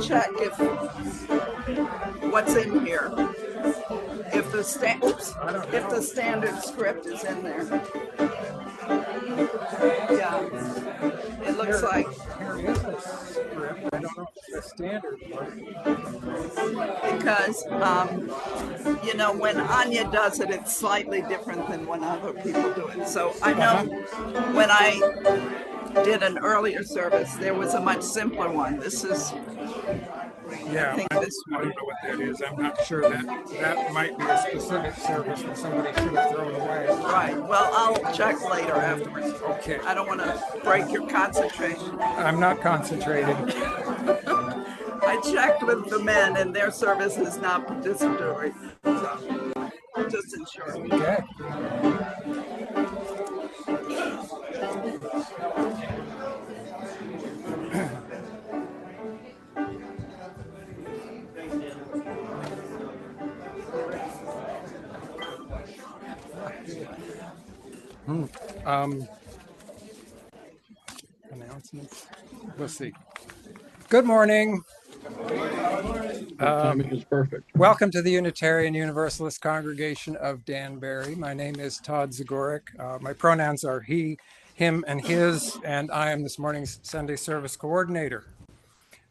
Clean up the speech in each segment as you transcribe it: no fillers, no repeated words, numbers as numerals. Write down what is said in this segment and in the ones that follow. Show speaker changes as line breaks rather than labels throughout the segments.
check if what's in here. If the standard script is in there. Yeah. It looks like
Here is a script. I don't know if it's a standard one.
because when Anya does it, it's slightly different than when other people do it. So I know when I did an earlier service, there was a much simpler one. This is,
Yeah,
I think
I
this one.
don't know what that is. I'm not sure that might be a specific service that somebody should have thrown away.
Right. Well, I'll check later afterwards.
Okay.
I don't want to break your concentration.
I'm not concentrating.
I checked with the men, and their service is not participatory. So, just ensure.
Okay. Announcements. Let's see. Good morning.
Timing is perfect.
Welcome to the Unitarian Universalist Congregation of Danbury. My name is Todd Zagoric. My pronouns are he, him, and his, and I am this morning's Sunday service coordinator.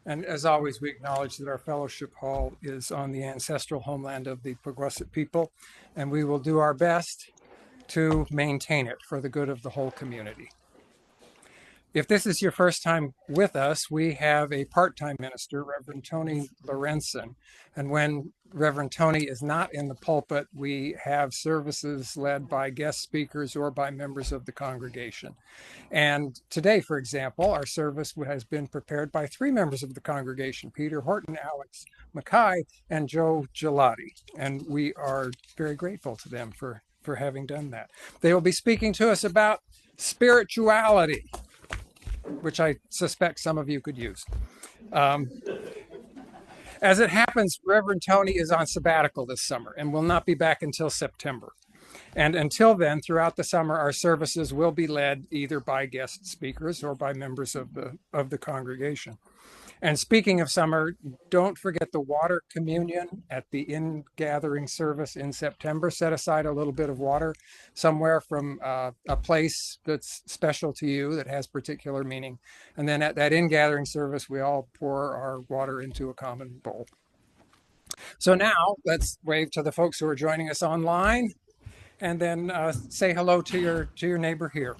And as always, we acknowledge that our fellowship hall is on the ancestral homeland of the Peguesit people, and we will do our best to maintain it for the good of the whole community. If this is your first time with us, we have a part-time minister, Reverend Tony Lorenzen. And when Reverend Tony is not in the pulpit, we have services led by guest speakers or by members of the congregation. And today, for example, our service has been prepared by 3 members of the congregation, Peter Horton, Alex Makai, and Joe Gillotti. And we are very grateful to them for having done that. They will be speaking to us about spirituality, which I suspect some of you could use. As it happens, Reverend Tony is on sabbatical this summer and will not be back until September. And until then, throughout the summer, our services will be led either by guest speakers or by members of the congregation. And speaking of summer, don't forget the water communion at the in-gathering service in September. Set aside a little bit of water somewhere from a place that's special to you, that has particular meaning. And then at that in-gathering service, we all pour our water into a common bowl. So now let's wave to the folks who are joining us online, and then say hello to your neighbor here.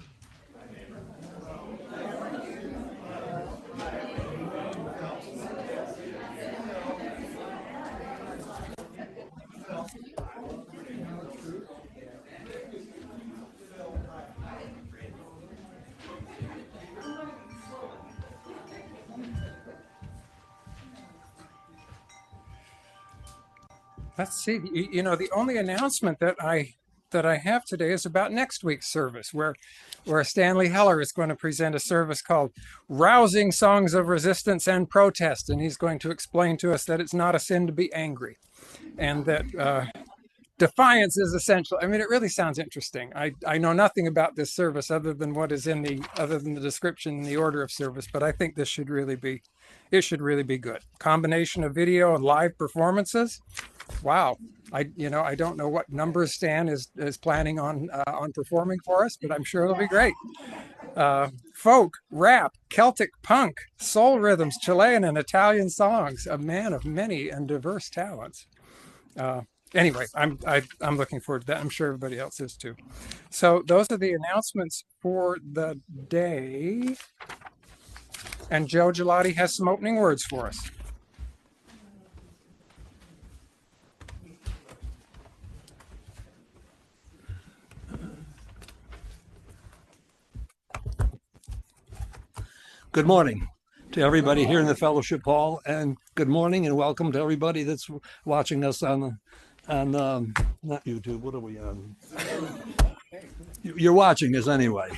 Let's see. The only announcement that I have today is about next week's service, where Stanley Heller is going to present a service called "Rousing Songs of Resistance and Protest," and he's going to explain to us that it's not a sin to be angry, and that defiance is essential. I mean, it really sounds interesting. I know nothing about this service other than what is in the description and the order of service, but I think this should really be good. Combination of video and live performances. Wow. I don't know what numbers Stan is planning on performing for us, but I'm sure it'll be great. Folk, rap, Celtic punk, soul rhythms, Chilean and Italian songs, a man of many and diverse talents. Anyway, I'm looking forward to that. I'm sure everybody else is too. So those are the announcements for the day. And Joe Gillotti has some opening words for us.
Good morning to everybody here in the fellowship hall, and good morning and welcome to everybody that's watching us on not YouTube. What are we on? You're watching us anyway.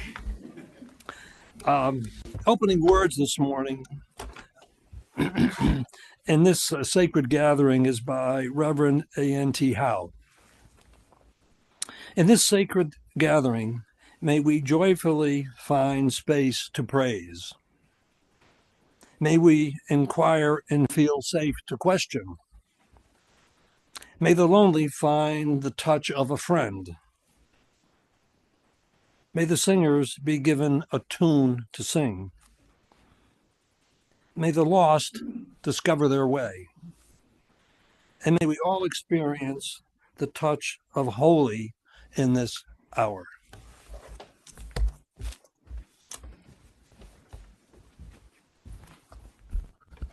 Opening words this morning in this sacred gathering is by Reverend A.N.T. Howe. In this sacred gathering, may we joyfully find space to praise. May we inquire and feel safe to question. May the lonely find the touch of a friend. May the singers be given a tune to sing. May the lost discover their way. And may we all experience the touch of holy in this hour.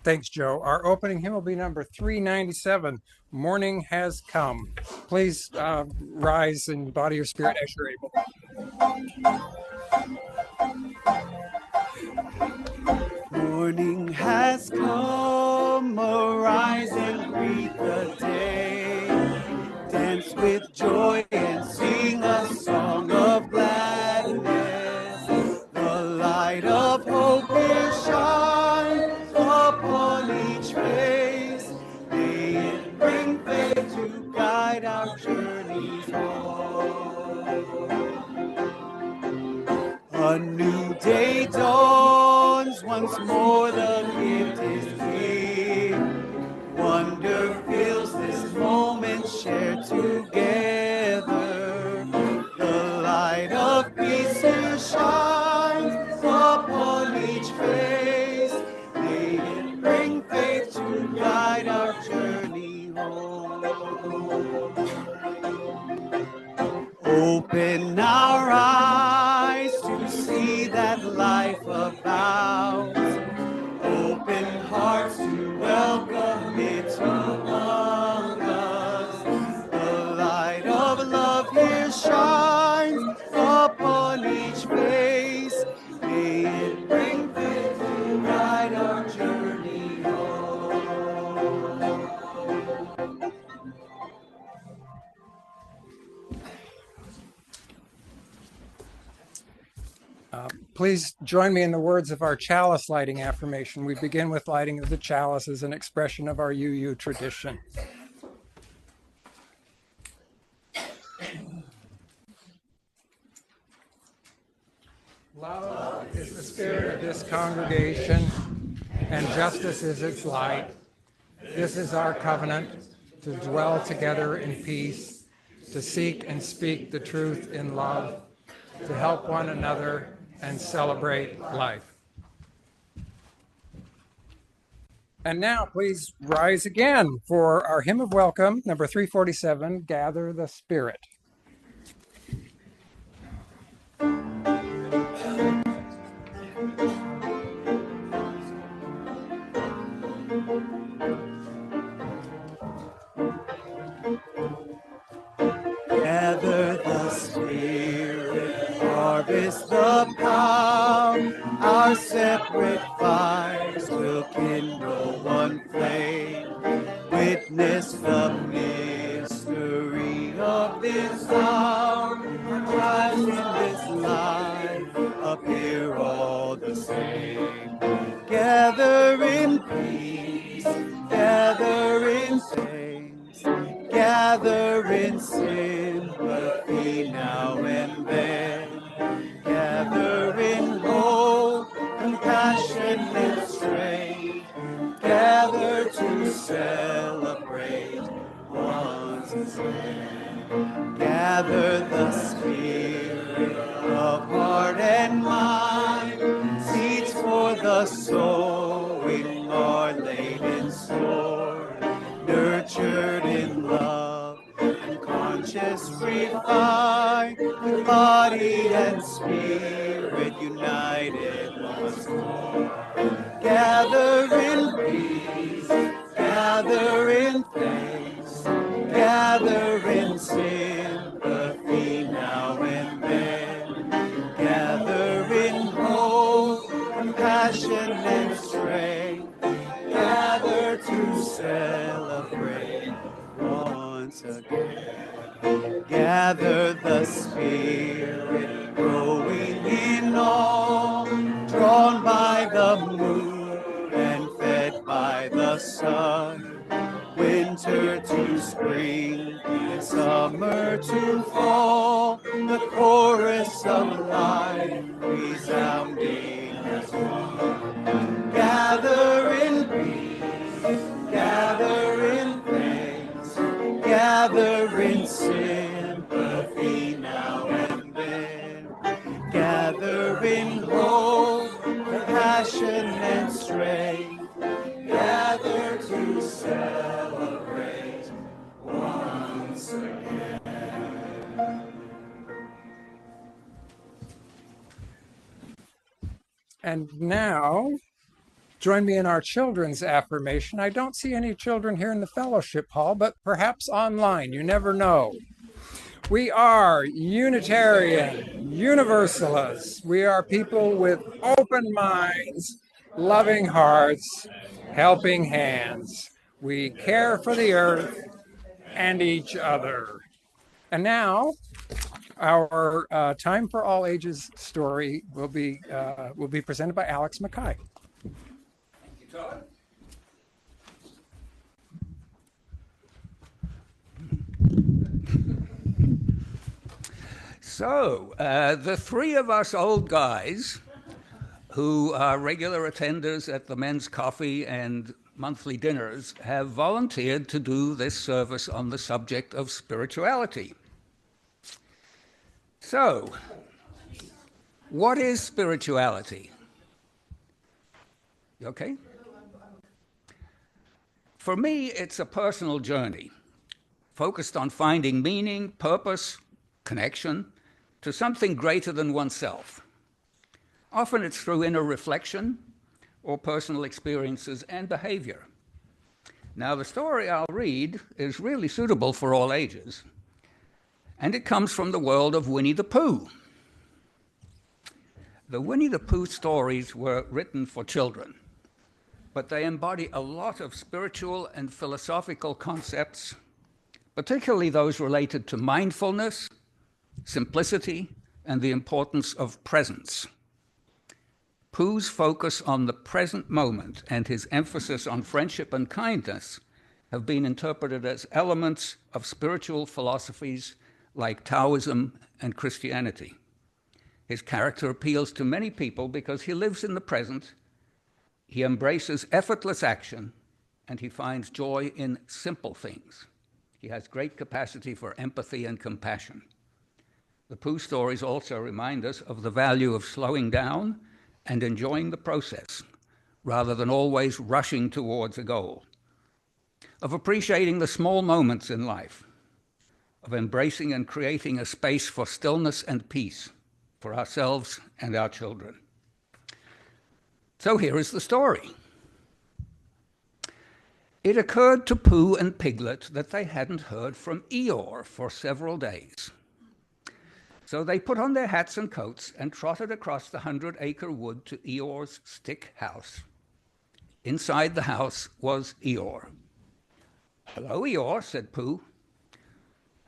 Thanks, Joe. Our opening hymn will be number 397, Morning Has Come. Please rise in body or spirit as you're able.
Morning has come, arise and greet the day. Dance with joy and sing a song of gladness. The light of hope will shine upon each face. May it bring faith to guide our journeys home. A new day dawns, once more the gift is here. Wonder fills this moment shared together. The light of peace will shine upon each face. May it bring faith to guide our journey home. Open our eyes to see that life abounds. Open hearts to welcome it among us. The light of love here shines upon each face. May it bring faith to guide our journey home.
Please join me in the words of our chalice lighting affirmation. We begin with lighting of the chalice as an expression of our UU tradition. Love is the spirit of this congregation, and justice is its light. This is our covenant, to dwell together in peace, to seek and speak the truth in love, to help one another and celebrate life. And now please rise again for our hymn of welcome, number 347, Gather the Spirit.
Gather the Spirit, harvest the power. Our separate fires will kindle one flame. Witness the mystery of this hour. Christ in this life appear all the same. Gather in peace, gather in thanks, gather in sympathy now and then. Gather in hope, compassion and strength. Gather to celebrate once again. Gather the spirit of heart and mind. Seeds for the sowing are laid in store. Nurtured in love and conscious refined, with body and spirit united once more. Gather in peace, gather in thanks, gather in sympathy now and then. Gather in hope, compassion and strength. Gather to celebrate once again. Gather the Spirit, growing in all, drawn by the moon and fed by the sun. Winter to spring and summer to fall, the chorus of life resounding as one. Gather gather in sympathy now and then, gather in hope, compassion and strength, gather to celebrate once again.
And now, join me in our children's affirmation. I don't see any children here in the fellowship hall, but perhaps online. You never know. We are Unitarian Universalists. We are people with open minds, loving hearts, helping hands. We care for the earth and each other. And now, our Time for All Ages story will be presented by Alex Makai. Thank you, Todd.
So, the three of us old guys who are regular attenders at the men's coffee and monthly dinners have volunteered to do this service on the subject of spirituality. So, what is spirituality? You okay? For me, it's a personal journey focused on finding meaning, purpose, connection to something greater than oneself. Often it's through inner reflection or personal experiences and behavior. Now, the story I'll read is really suitable for all ages, and it comes from the world of Winnie the Pooh. The Winnie the Pooh stories were written for children, but they embody a lot of spiritual and philosophical concepts, particularly those related to mindfulness, simplicity, and the importance of presence. Pooh's focus on the present moment and his emphasis on friendship and kindness have been interpreted as elements of spiritual philosophies like Taoism and Christianity. His character appeals to many people because he lives in the present, he embraces effortless action, and he finds joy in simple things. He has great capacity for empathy and compassion. The Pooh stories also remind us of the value of slowing down and enjoying the process, rather than always rushing towards a goal, of appreciating the small moments in life, of embracing and creating a space for stillness and peace for ourselves and our children. So here is the story. It occurred to Pooh and Piglet that they hadn't heard from Eeyore for several days. So they put on their hats and coats and trotted across the 100-acre wood to Eeyore's stick house. Inside the house was Eeyore. "Hello, Eeyore," said Pooh.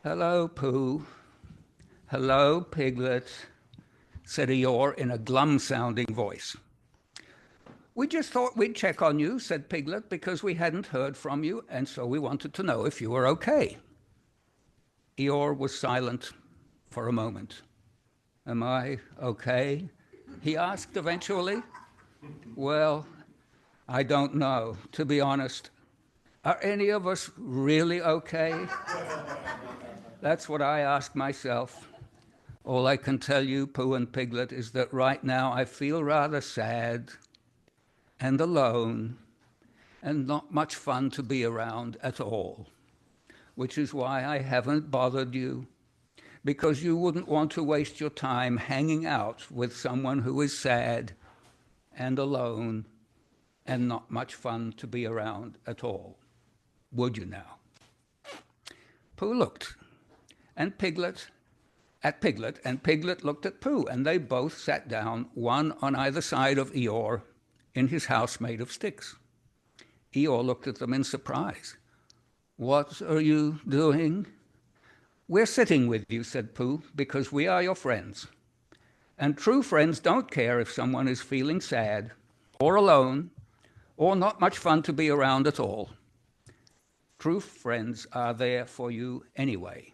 "Hello, Pooh. Hello, Piglet," said Eeyore in a glum-sounding voice. "We just thought we'd check on you," said Piglet, "because we hadn't heard from you, and so we wanted to know if you were okay." Eeyore was silent for a moment. "Am I okay?" he asked eventually. "Well, I don't know, to be honest. Are any of us really okay?" That's what I ask myself. All I can tell you, Pooh and Piglet, is that right now I feel rather sad and alone and not much fun to be around at all, which is why I haven't bothered you, because you wouldn't want to waste your time hanging out with someone who is sad and alone and not much fun to be around at all. Would you now? Pooh looked at Piglet, and Piglet looked at Pooh, and they both sat down, one on either side of Eeyore, in his house made of sticks. Eeyore looked at them in surprise. "What are you doing?" "We're sitting with you," said Pooh, "because we are your friends. And true friends don't care if someone is feeling sad or alone or not much fun to be around at all. True friends are there for you anyway.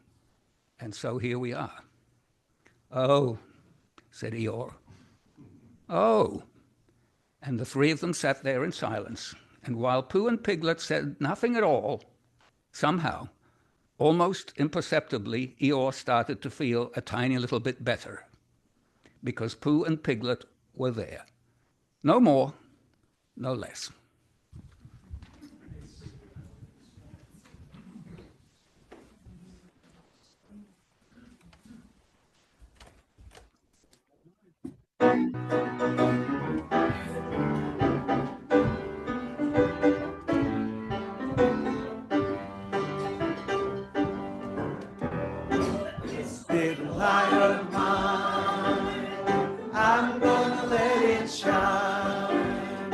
And so here we are." "Oh," said Eeyore. "Oh." And the three of them sat there in silence. And while Pooh and Piglet said nothing at all, somehow, Almost imperceptibly, Eeyore started to feel a tiny little bit better because Pooh and Piglet were there. No more, no less.
This little light of mine, I'm gonna let it shine.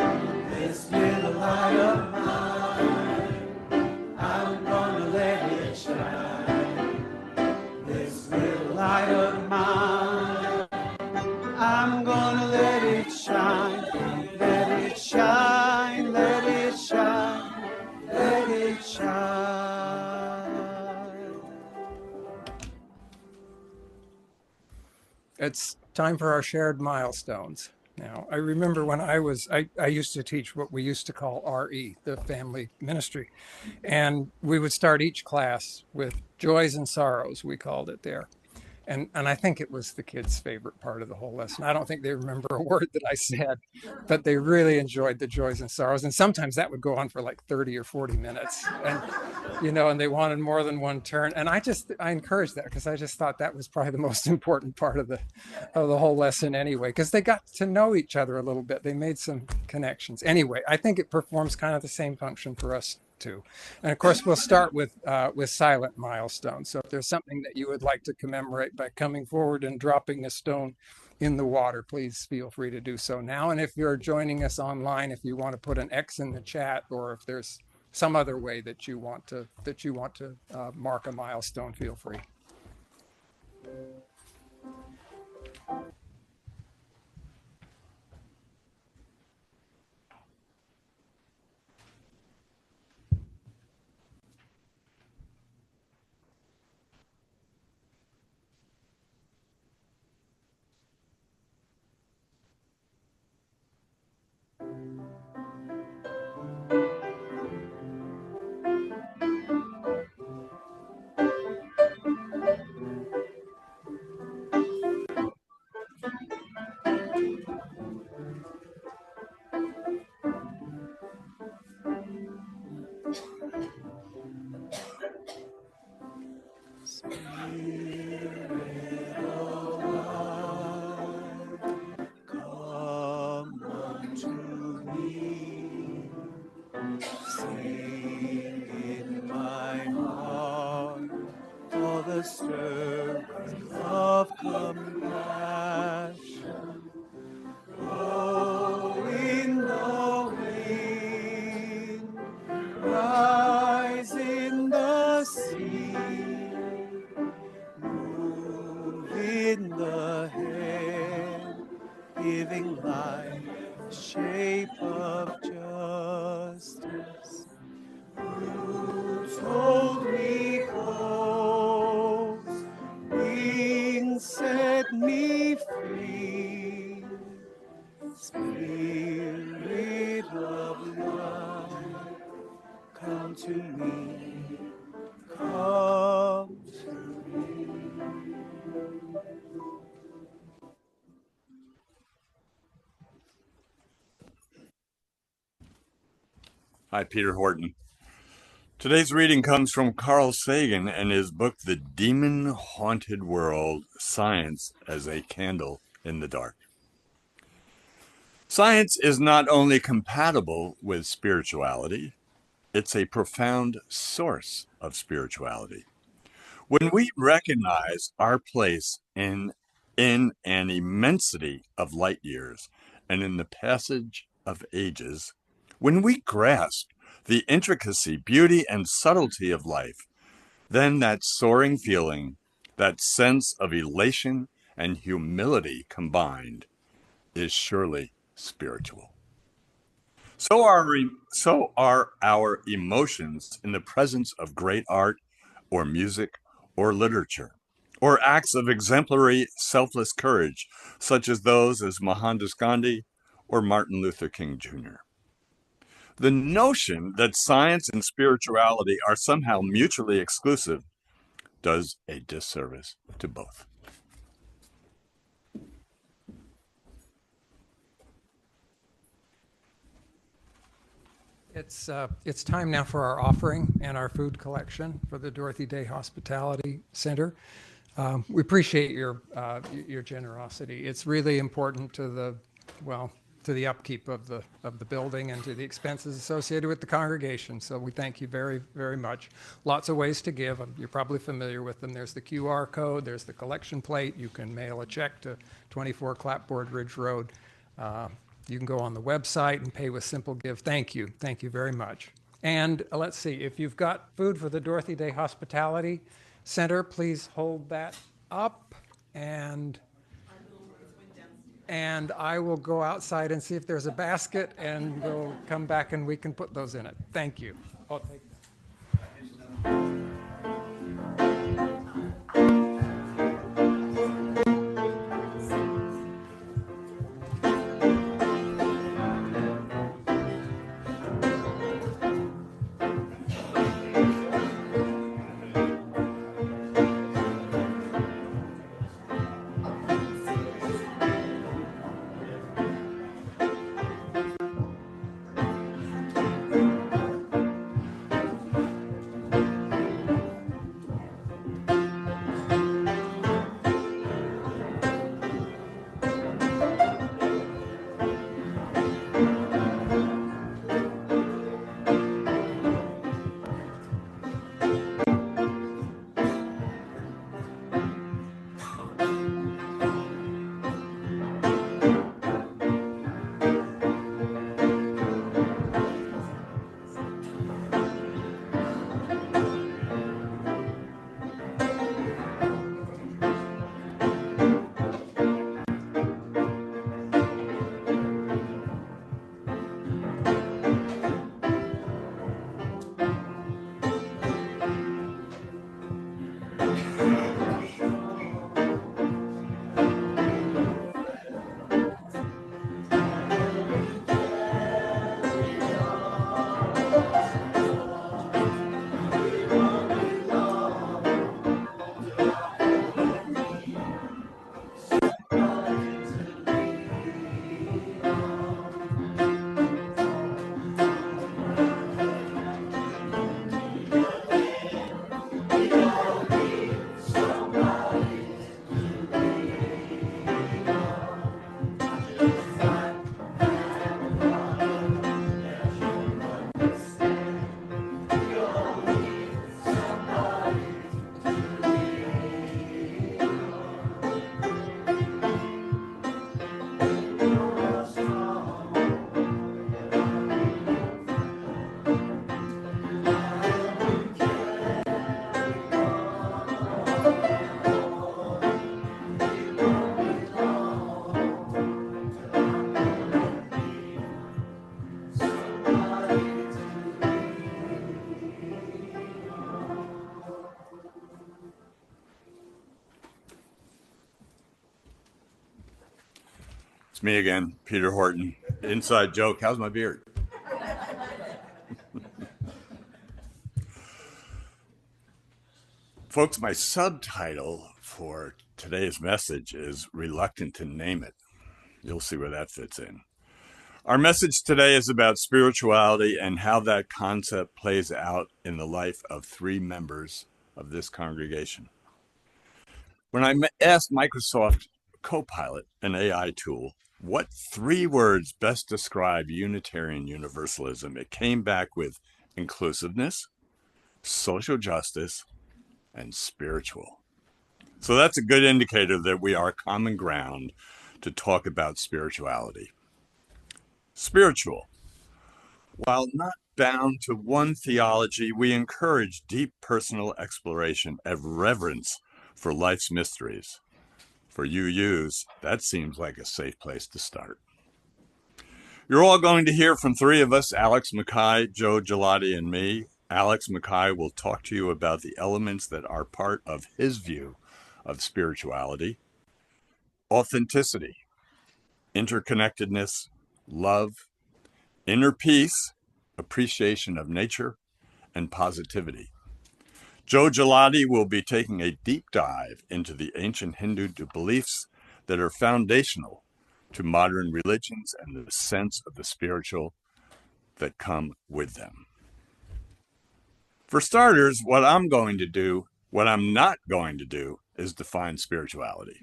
This little light of mine, I'm gonna let it shine. This little light of mine, I'm gonna let it shine. Let it shine, let it shine, let it shine.
It's time for our shared milestones. Now, I remember when I used to teach what we used to call RE, the family ministry. And we would start each class with joys and sorrows, we called it there. And I think it was the kids' favorite part of the whole lesson. I don't think they remember a word that I said, but they really enjoyed the joys and sorrows. And sometimes that would go on for like 30 or 40 minutes. And, and they wanted more than one turn. And I encouraged that because I just thought that was probably the most important part of the whole lesson anyway, because they got to know each other a little bit. They made some connections. Anyway, I think it performs kind of the same function for us too. And of course, we'll start with silent milestones. So if there's something that you would like to commemorate by coming forward and dropping a stone in the water, please feel free to do so now. And if you're joining us online, if you want to put an X in the chat, or if there's some other way that you want to mark a milestone, feel free.
Come unto me, sing in my heart for the stirring of compassion. Oh, in the wind, rise in the sea, move in the head, giving life the shape of justice. Roots hold me close, wings set me free. Spirit of life, come to me, come to me.
Hi, Peter Horton. Today's reading comes from Carl Sagan and his book, The Demon-Haunted World, Science as a Candle in the Dark. Science is not only compatible with spirituality, it's a profound source of spirituality. When we recognize our place in an immensity of light years and in the passage of ages, when we grasp the intricacy, beauty, and subtlety of life, then that soaring feeling, that sense of elation and humility combined, is surely spiritual. So are our emotions in the presence of great art or music or literature, or acts of exemplary, selfless courage, such as those as Mohandas Gandhi or Martin Luther King Jr. The notion that science and spirituality are somehow mutually exclusive does a disservice to both.
It's time now for our offering and our food collection for the Dorothy Day Hospitality Center. We appreciate your generosity. It's really important to the upkeep of the building and to the expenses associated with the congregation. So we thank you very, very much. Lots of ways to give. You're probably familiar with them. There's the QR code. There's the collection plate. You can mail a check to 24 Clapboard Ridge Road. You can go on the website and pay with Simple Give. Thank you. Thank you very much. And let's see, if you've got food for the Dorothy Day Hospitality Center, please hold that up. And I will go outside and see if there's a basket, and we'll come back and we can put those in it. Thank you. I'll take that.
It's me again, Peter Horton. Inside joke, how's my beard? Folks, my subtitle for today's message is Reluctant to Name It. You'll see where that fits in. Our message today is about spirituality and how that concept plays out in the life of 3 members of this congregation. When I asked Microsoft Copilot, an AI tool, what 3 words best describe Unitarian Universalism, it came back with inclusiveness, social justice, and spiritual. So that's a good indicator that we are common ground to talk about spirituality. Spiritual. While not bound to one theology, we encourage deep personal exploration and reverence for life's mysteries. For UUs, that seems like a safe place to start. You're all going to hear from 3 of us, Alex, Makai, Joe Gillotti, and me. Alex Makai will talk to you about the elements that are part of his view of spirituality: authenticity, interconnectedness, love, inner peace, appreciation of nature, and positivity. Joe Gillotti will be taking a deep dive into the ancient Hindu beliefs that are foundational to modern religions and the sense of the spiritual that come with them. For starters, what I'm not going to do is define spirituality.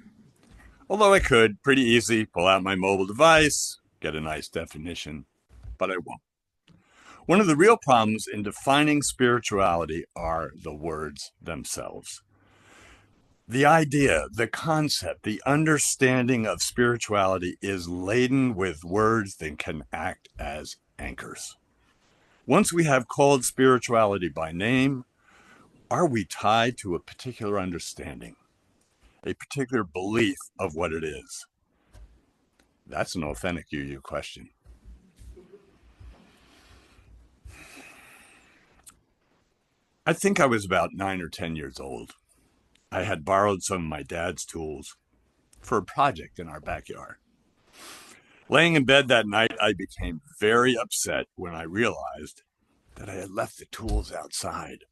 Although I could, pretty easy, pull out my mobile device, get a nice definition, but I won't. One of the real problems in defining spirituality are the words themselves. The idea, the concept, the understanding of spirituality is laden with words that can act as anchors. Once we have called spirituality by name, are we tied to a particular understanding, a particular belief of what it is? That's an authentic UU question. I think I was about 9 or 10 years old. I had borrowed some of my dad's tools for a project in our backyard. Laying in bed that night, I became very upset when I realized that I had left the tools outside.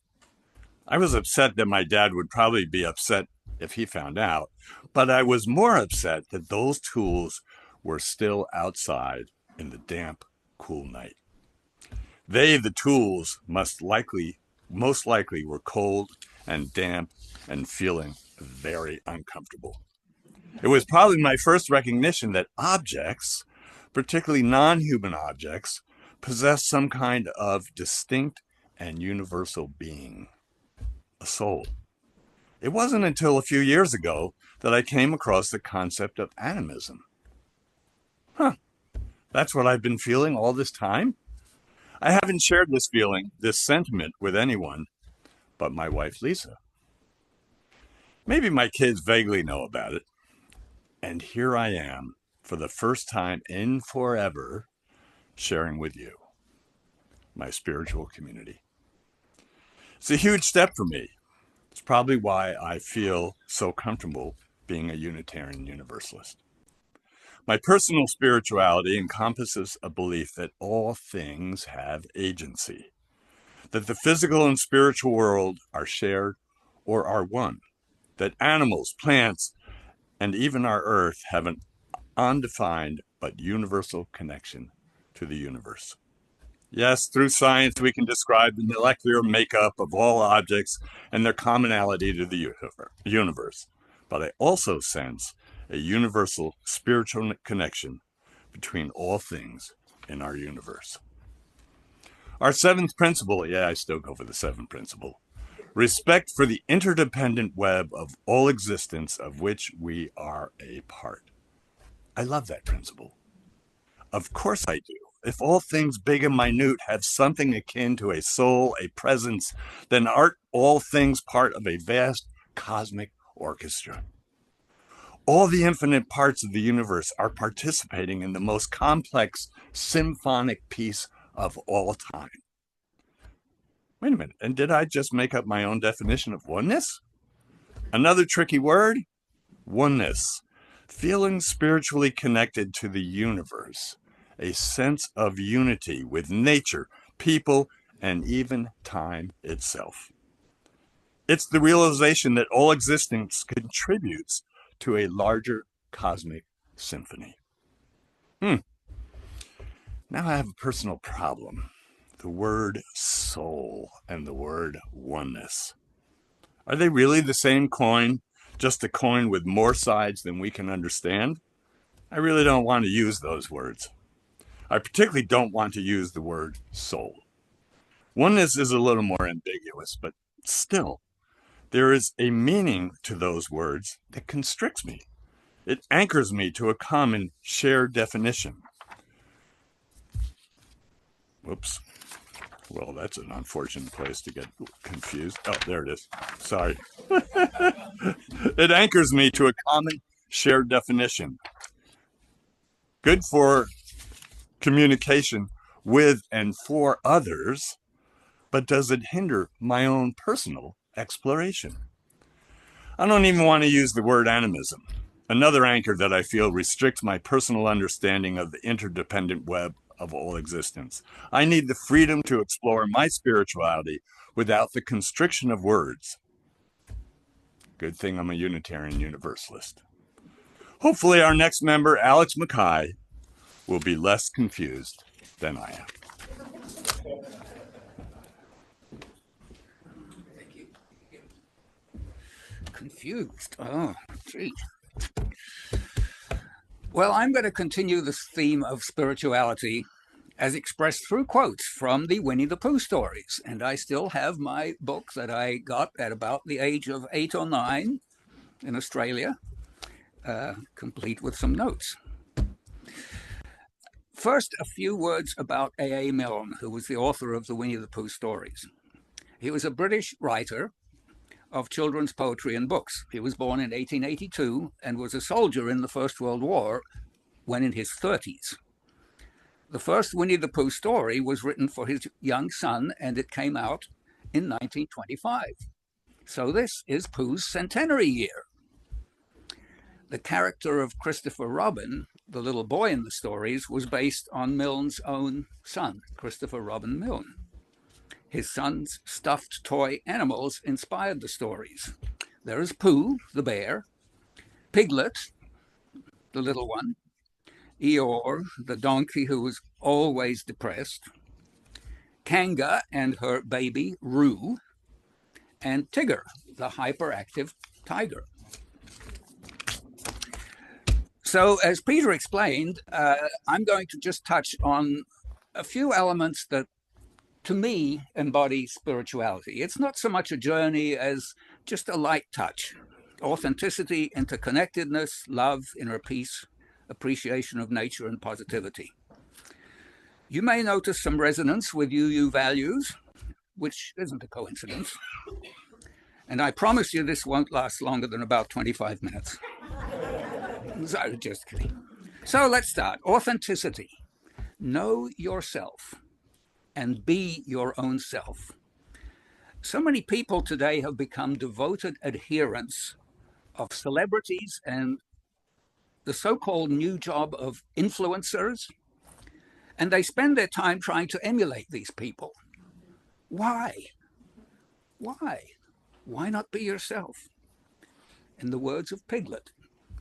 I was upset that my dad would probably be upset if he found out, but I was more upset that those tools were still outside in the damp, cool night. They, the tools, most likely were cold and damp and feeling very uncomfortable. It was probably my first recognition that objects, particularly non-human objects, possess some kind of distinct and universal being, a soul. It wasn't until a few years ago that I came across the concept of animism. That's what I've been feeling all this time? I haven't shared this feeling, this sentiment with anyone but my wife, Lisa. Maybe my kids vaguely know about it. And here I am, for the first time in forever, sharing with you, my spiritual community. It's a huge step for me. It's probably why I feel so comfortable being a Unitarian Universalist. My personal spirituality encompasses a belief that all things have agency, that the physical and spiritual world are shared or are one, that animals, plants, and even our earth have an undefined but universal connection to the universe. Yes, through science, we can describe the molecular makeup of all objects and their commonality to the universe. But I also sense a universal spiritual connection between all things in our universe. Our seventh principle, I still go for the seventh principle, respect for the interdependent web of all existence of which we are a part. I love that principle. Of course I do. If all things big and minute have something akin to a soul, a presence, then aren't all things part of a vast cosmic orchestra? All the infinite parts of the universe are participating in the most complex symphonic piece of all time. Wait a minute, and did I just make up my own definition of oneness? Another tricky word? Oneness. Feeling spiritually connected to the universe. A sense of unity with nature, people, and even time itself. It's the realization that all existence contributes to a larger cosmic symphony. Now I have a personal problem. The word soul and the word oneness. Are they really the same coin, just a coin with more sides than we can understand? I really don't want to use those words. I particularly don't want to use the word soul. Oneness is a little more ambiguous, but still, there is a meaning to those words that constricts me. It anchors me to a common shared definition. Whoops. Well, that's an unfortunate place to get confused. Oh, there it is. Sorry. It anchors me to a common shared definition. Good for communication with and for others, but does it hinder my own personal exploration? I don't even want to use the word animism, another anchor that I feel restricts my personal understanding of the interdependent web of all existence. I need the freedom to explore my spirituality without the constriction of words. Good thing I'm a Unitarian Universalist. Hopefully our next member, Alex Makai, will be less confused than I am.
Confused. Oh, gee. Well, I'm going to continue this theme of spirituality as expressed through quotes from the Winnie the Pooh stories. And I still have my book that I got at about the age of 8 or 9 in Australia, complete with some notes. First, a few words about A.A. Milne, who was the author of the Winnie the Pooh stories. He was a British writer of children's poetry and books. He was born in 1882 and was a soldier in the First World War when in his 30s. The first Winnie the Pooh story was written for his young son, and it came out in 1925. So this is Pooh's centenary year. The character of Christopher Robin, the little boy in the stories, was based on Milne's own son, Christopher Robin Milne. His son's stuffed toy animals inspired the stories. There is Pooh, the bear, Piglet, the little one, Eeyore, the donkey who was always depressed, Kanga and her baby, Roo, and Tigger, the hyperactive tiger. So, as Peter explained, I'm going to just touch on a few elements that, to me, embody spirituality. It's not so much a journey as just a light touch. Authenticity, interconnectedness, love, inner peace, appreciation of nature, and positivity. You may notice some resonance with UU values, which isn't a coincidence. And I promise you this won't last longer than about 25 minutes. Sorry, just kidding. So let's start. Authenticity. Know yourself and be your own self. So many people today have become devoted adherents of celebrities and the so-called new job of influencers, and they spend their time trying to emulate these people. Why? Why? Why not be yourself? In the words of Piglet,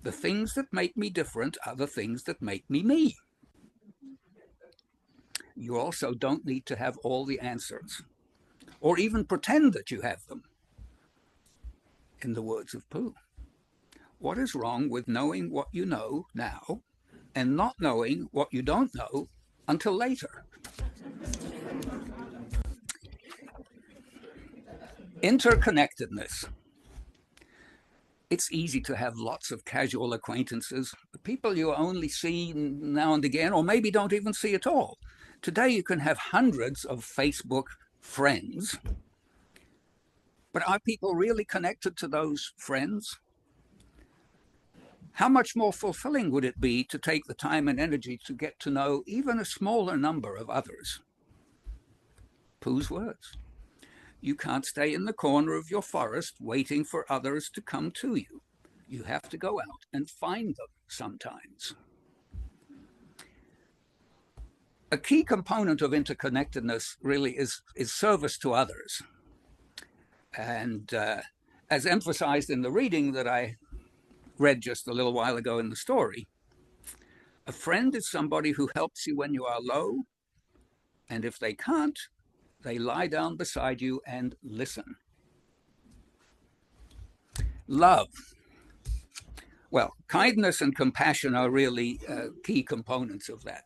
the things that make me different are the things that make me me. You also don't need to have all the answers, or even pretend that you have them. In the words of Pooh, what is wrong with knowing what you know now and not knowing what you don't know until later? Interconnectedness. It's easy to have lots of casual acquaintances, people you only see now and again, or maybe don't even see at all. Today you can have hundreds of Facebook friends, but are people really connected to those friends? How much more fulfilling would it be to take the time and energy to get to know even a smaller number of others? Pooh's words. You can't stay in the corner of your forest waiting for others to come to you. You have to go out and find them sometimes. A key component of interconnectedness really is service to others. And as emphasized in the reading that I read just a little while ago in the story, a friend is somebody who helps you when you are low, and if they can't, they lie down beside you and listen. Love. Well, kindness and compassion are really key components of that.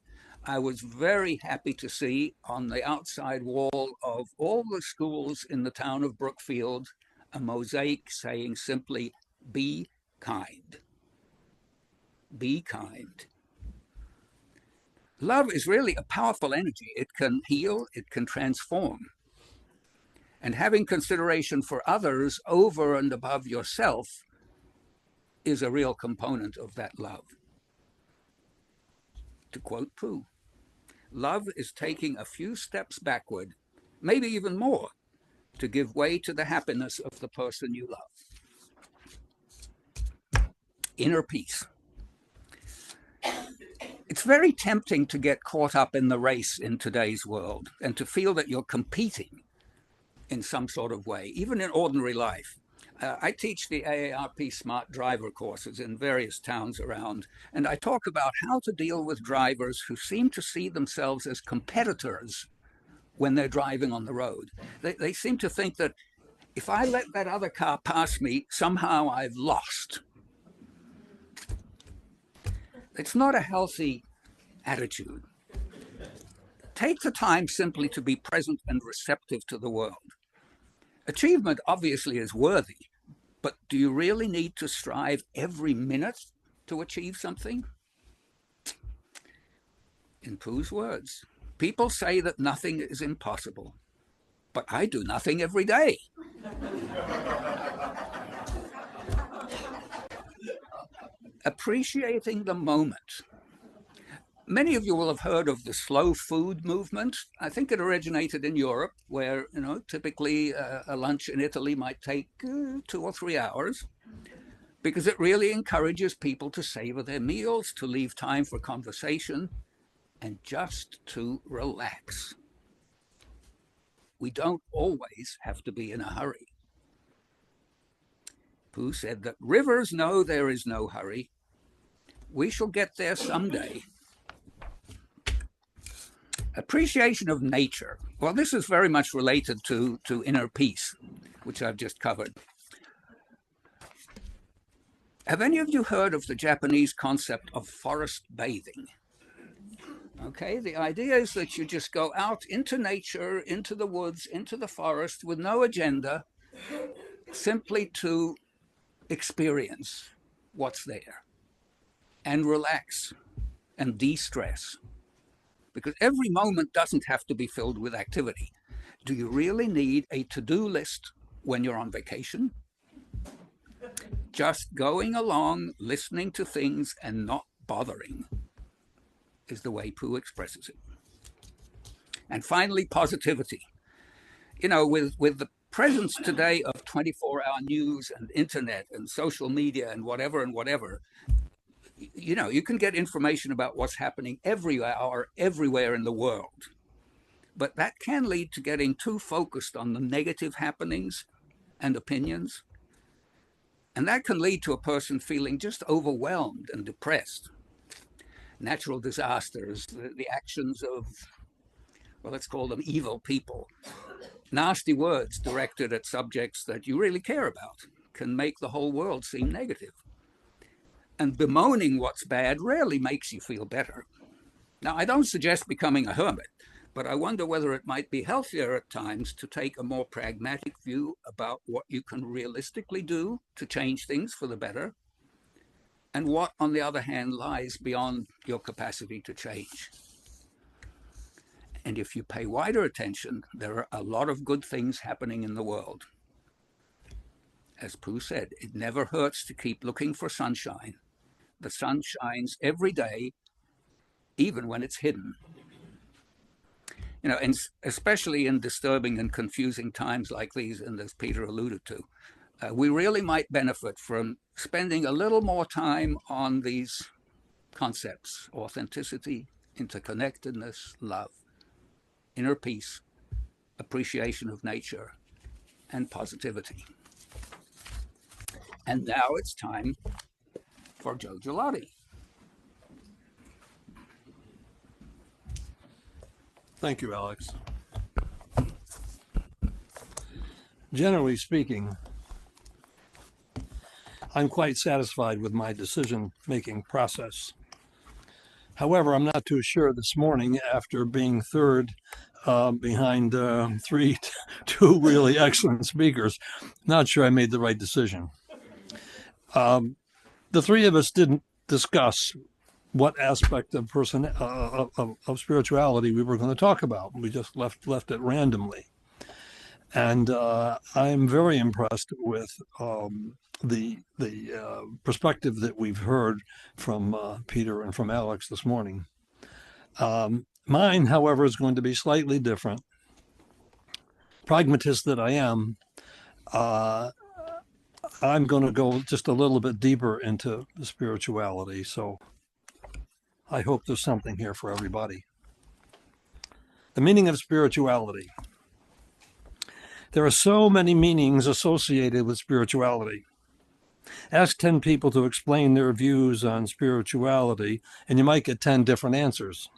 I was very happy to see on the outside wall of all the schools in the town of Brookfield a mosaic saying simply, be kind. Be kind. Love is really a powerful energy. It can heal, it can transform. And having consideration for others over and above yourself is a real component of that love. To quote Pooh, love is taking a few steps backward, maybe even more, to give way to the happiness of the person you love. Inner peace. It's very tempting to get caught up in the race in today's world and to feel that you're competing in some sort of way, even in ordinary life. I teach the AARP Smart Driver courses in various towns around, and I talk about how to deal with drivers who seem to see themselves as competitors when they're driving on the road. They seem to think that if I let that other car pass me, somehow I've lost. It's not a healthy attitude. Take the time simply to be present and receptive to the world. Achievement obviously is worthy, but do you really need to strive every minute to achieve something? In Pooh's words, people say that nothing is impossible, but I do nothing every day. Appreciating the moment. Many of you will have heard of the slow food movement. I think it originated in Europe, where typically a lunch in Italy might take 2 or 3 hours, because it really encourages people to savor their meals, to leave time for conversation, and just to relax. We don't always have to be in a hurry. Pooh said that rivers know there is no hurry. We shall get there someday. Appreciation of nature. Well, this is very much related to inner peace, which I've just covered. Have any of you heard of the Japanese concept of forest bathing? Okay, the idea is that you just go out into nature, into the woods, into the forest with no agenda, simply to experience what's there and relax and de-stress. Because every moment doesn't have to be filled with activity. Do you really need a to-do list when you're on vacation? Just going along, listening to things and not bothering is the way Pooh expresses it. And finally, positivity. With the presence today of 24-hour news and internet and social media and whatever, you can get information about what's happening every hour, everywhere in the world. But that can lead to getting too focused on the negative happenings and opinions. And that can lead to a person feeling just overwhelmed and depressed. Natural disasters, the actions of, well, let's call them evil people, nasty words directed at subjects that you really care about can make the whole world seem negative. And bemoaning what's bad rarely makes you feel better. Now, I don't suggest becoming a hermit, but I wonder whether it might be healthier at times to take a more pragmatic view about what you can realistically do to change things for the better, and what, on the other hand, lies beyond your capacity to change. And if you pay wider attention, there are a lot of good things happening in the world. As Pooh said, it never hurts to keep looking for sunshine. The sun shines every day, even when it's hidden. And especially in disturbing and confusing times like these, and as Peter alluded to, we really might benefit from spending a little more time on these concepts: authenticity, interconnectedness, love, inner peace, appreciation of nature, and positivity. And now it's time for Joe Gillotti.
Thank you, Alex. Generally speaking, I'm quite satisfied with my decision-making process. However, I'm not too sure this morning, after being third behind two really excellent speakers, not sure I made the right decision. The three of us didn't discuss what aspect of spirituality we were going to talk about. We just left it randomly. And I'm very impressed with the perspective that we've heard from Peter and from Alex this morning. Mine, however, is going to be slightly different. Pragmatist that I am, I'm going to go just a little bit deeper into the spirituality. So I hope there's something here for everybody. The meaning of spirituality. There are so many meanings associated with spirituality. Ask 10 people to explain their views on spirituality, and you might get 10 different answers.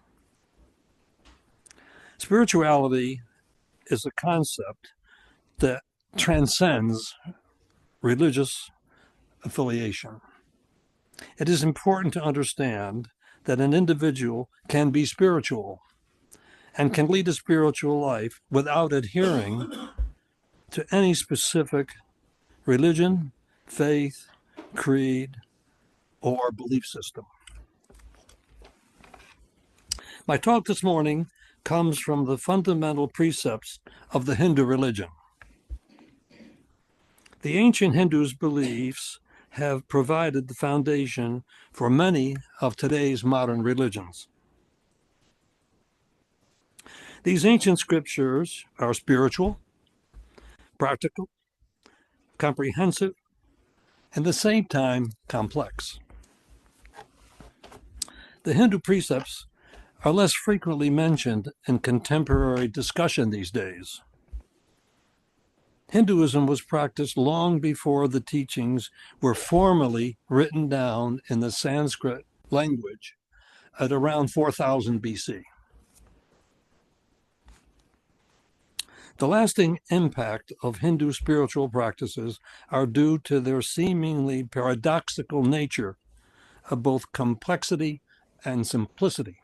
Spirituality is a concept that transcends religious affiliation. It is important to understand that an individual can be spiritual and can lead a spiritual life without adhering to any specific religion, faith, creed, or belief system. My talk this morning comes from the fundamental precepts of the Hindu religion. The ancient Hindus' beliefs have provided the foundation for many of today's modern religions. These ancient scriptures are spiritual, practical, comprehensive, and at the same time complex. The Hindu precepts are less frequently mentioned in contemporary discussion these days. Hinduism was practiced long before the teachings were formally written down in the Sanskrit language at around 4000 BC. The lasting impact of Hindu spiritual practices are due to their seemingly paradoxical nature of both complexity and simplicity.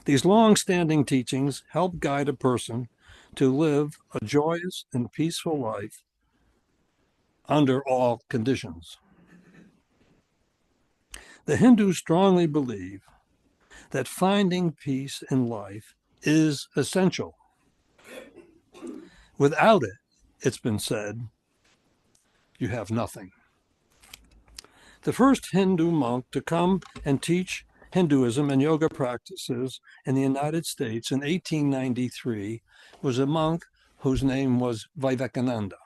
These long-standing teachings help guide a person to live a joyous and peaceful life under all conditions. The Hindus strongly believe that finding peace in life is essential. Without it, it's been said, you have nothing. The first Hindu monk to come and teach Hinduism and yoga practices in the United States in 1893 was a monk whose name was Vivekananda.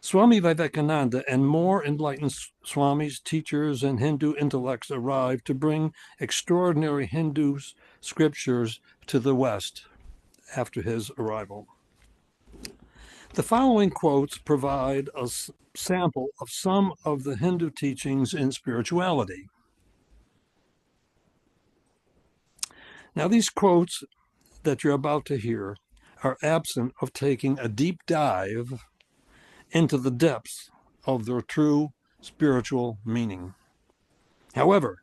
Swami Vivekananda and more enlightened Swamis, teachers, and Hindu intellects arrived to bring extraordinary Hindu scriptures to the West after his arrival. The following quotes provide a sample of some of the Hindu teachings in spirituality. Now, these quotes that you're about to hear are absent of taking a deep dive into the depths of their true spiritual meaning. However,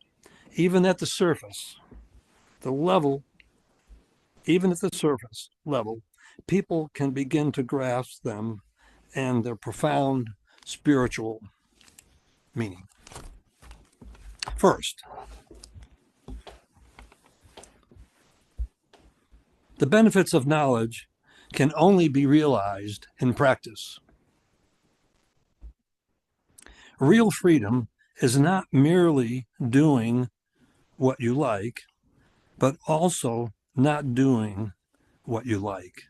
even at the surface level, people can begin to grasp them and their profound spiritual meaning. First, the benefits of knowledge can only be realized in practice. Real freedom is not merely doing what you like, but also not doing what you like.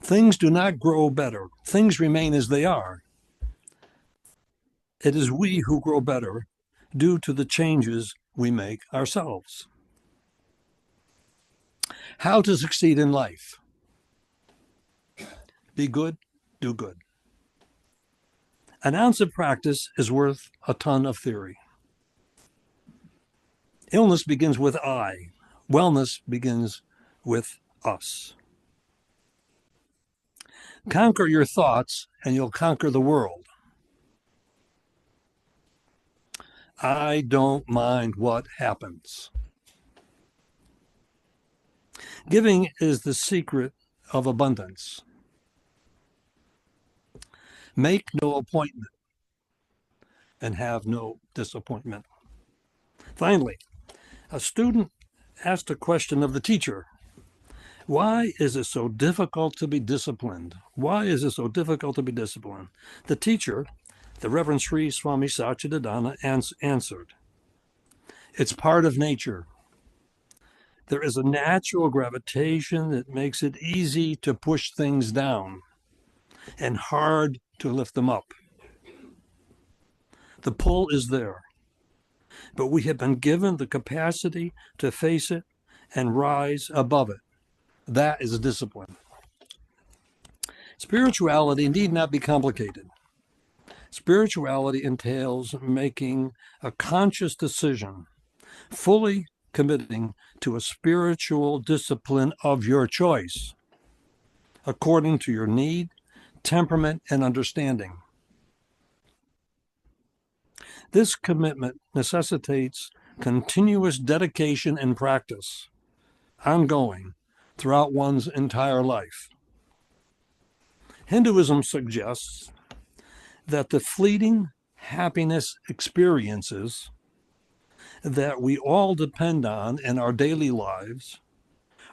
Things do not grow better. Things remain as they are. It is we who grow better due to the changes we make ourselves. How to succeed in life. Be good, do good. An ounce of practice is worth a ton of theory. Illness begins with I. Wellness begins with us. Conquer your thoughts and you'll conquer the world. I don't mind what happens. Giving is the secret of abundance. Make no appointment and have no disappointment. Finally, a student asked a question of the teacher. Why is it so difficult to be disciplined? Why is it so difficult to be disciplined? The teacher, the Reverend Sri Swami Satchidananda, answered, it's part of nature. There is a natural gravitation that makes it easy to push things down and hard to lift them up. The pull is there, but we have been given the capacity to face it and rise above it. That is discipline. Spirituality need not be complicated. Spirituality entails making a conscious decision, fully committing to a spiritual discipline of your choice, according to your need, temperament, and understanding. This commitment necessitates continuous dedication and practice, ongoing, throughout one's entire life. Hinduism suggests that the fleeting happiness experiences that we all depend on in our daily lives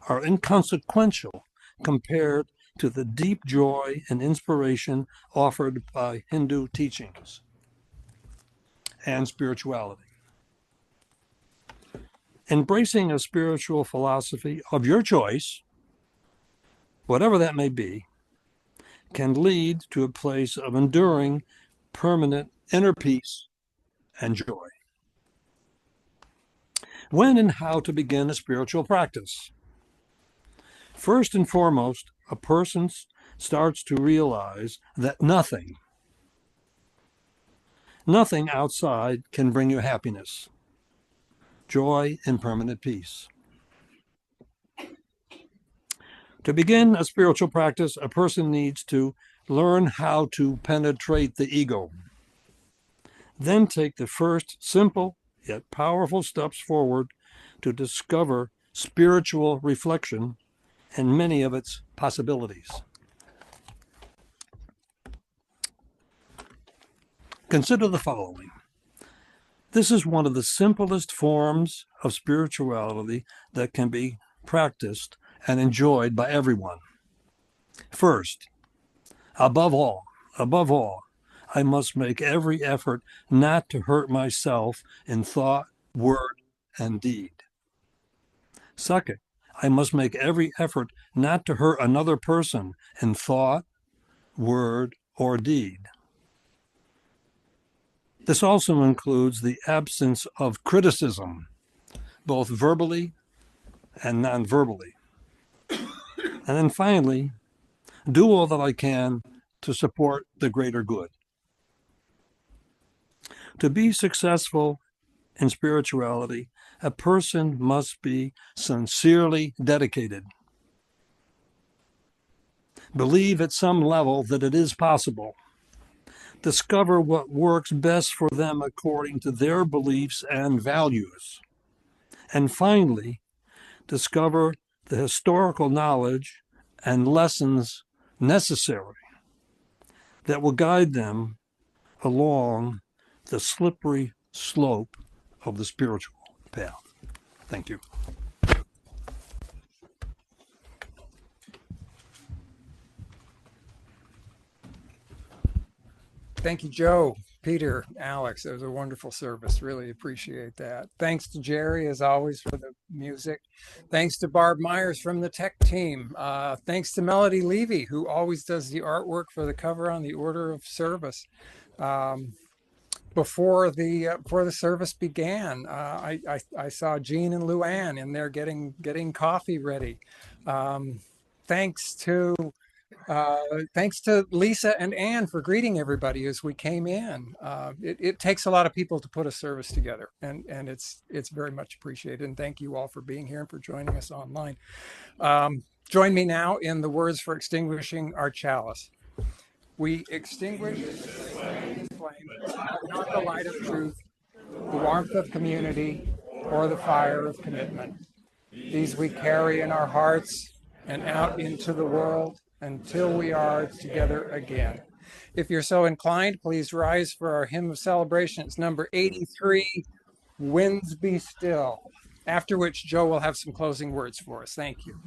are inconsequential compared to the deep joy and inspiration offered by Hindu teachings and spirituality. Embracing a spiritual philosophy of your choice, whatever that may be, can lead to a place of enduring, permanent inner peace and joy. When and how to begin a spiritual practice? First and foremost, a person starts to realize that nothing outside can bring you happiness, joy, and permanent peace. To begin a spiritual practice, a person needs to learn how to penetrate the ego. Then take the first simple yet powerful steps forward to discover spiritual reflection and many of its possibilities. Consider the following. This is one of the simplest forms of spirituality that can be practiced and enjoyed by everyone. First, above all, I must make every effort not to hurt myself in thought, word, and deed. Second, I must make every effort not to hurt another person in thought, word, or deed. This also includes the absence of criticism, both verbally and non-verbally. And then finally, do all that I can to support the greater good. To be successful in spirituality, a person must be sincerely dedicated. Believe at some level that it is possible. Discover what works best for them according to their beliefs and values. And finally, discover the historical knowledge and lessons necessary that will guide them along the slippery slope of the spiritual path. Thank you.
Thank you, Joe, Peter, Alex. It was a wonderful service. Really appreciate that. Thanks to Jerry, as always, for the music. Thanks to Barb Myers from the tech team. Thanks to Melody Levy, who always does the artwork for the cover on the order of service. Before the service began, I saw Jean and Luann in there getting coffee ready. Thanks to Lisa and Ann for greeting everybody as we came in. It takes a lot of people to put a service together, and it's very much appreciated. And thank you all for being here and for joining us online. Join me now in the words for extinguishing our chalice. We extinguish this flame, not the light of truth, the warmth of community, or the fire of commitment. These we carry in our hearts and out into the world until we are together again. If you're so inclined, please rise for our hymn of celebration. It's number 83, Winds Be Still, after which Joe will have some closing words for us. Thank you.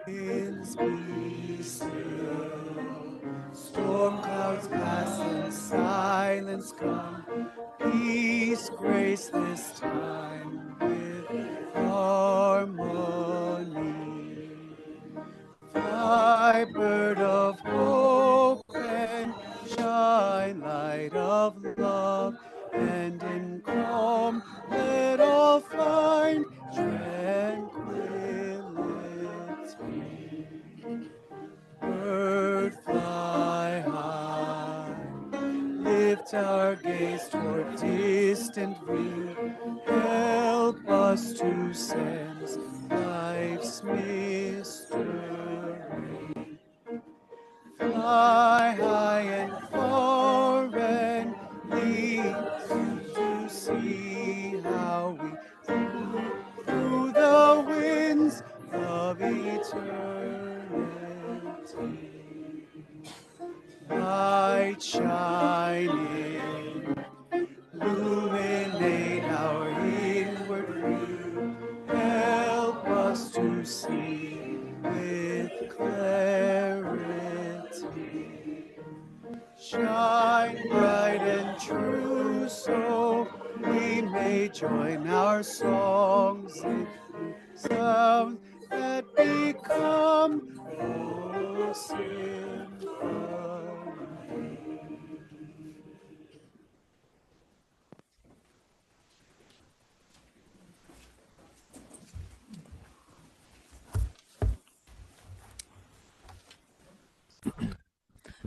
Winds be still, storm clouds pass and silence come. Peace grace this time with our Fly, bird of hope, and shine, light of love, and in calm let all find tranquility. Bird, fly high, lift our gaze toward distant view, help us to sense life's mystery. Fly high and far and lead to see how we through the winds of eternity. Light shining, illuminate our inward view, help us to see with clarity. Shine bright and true, so we may join our songs in sound that become oh, symphony.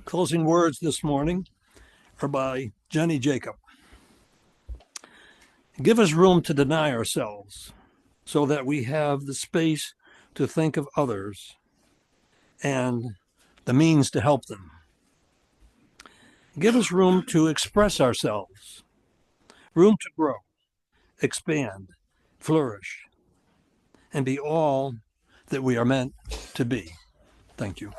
Closing words this morning are by Jenny Jacob. Give us room to deny ourselves so that we have the space to think of others and the means to help them. Give us room to express ourselves, room to grow, expand, flourish, and be all that we are meant to be. Thank you.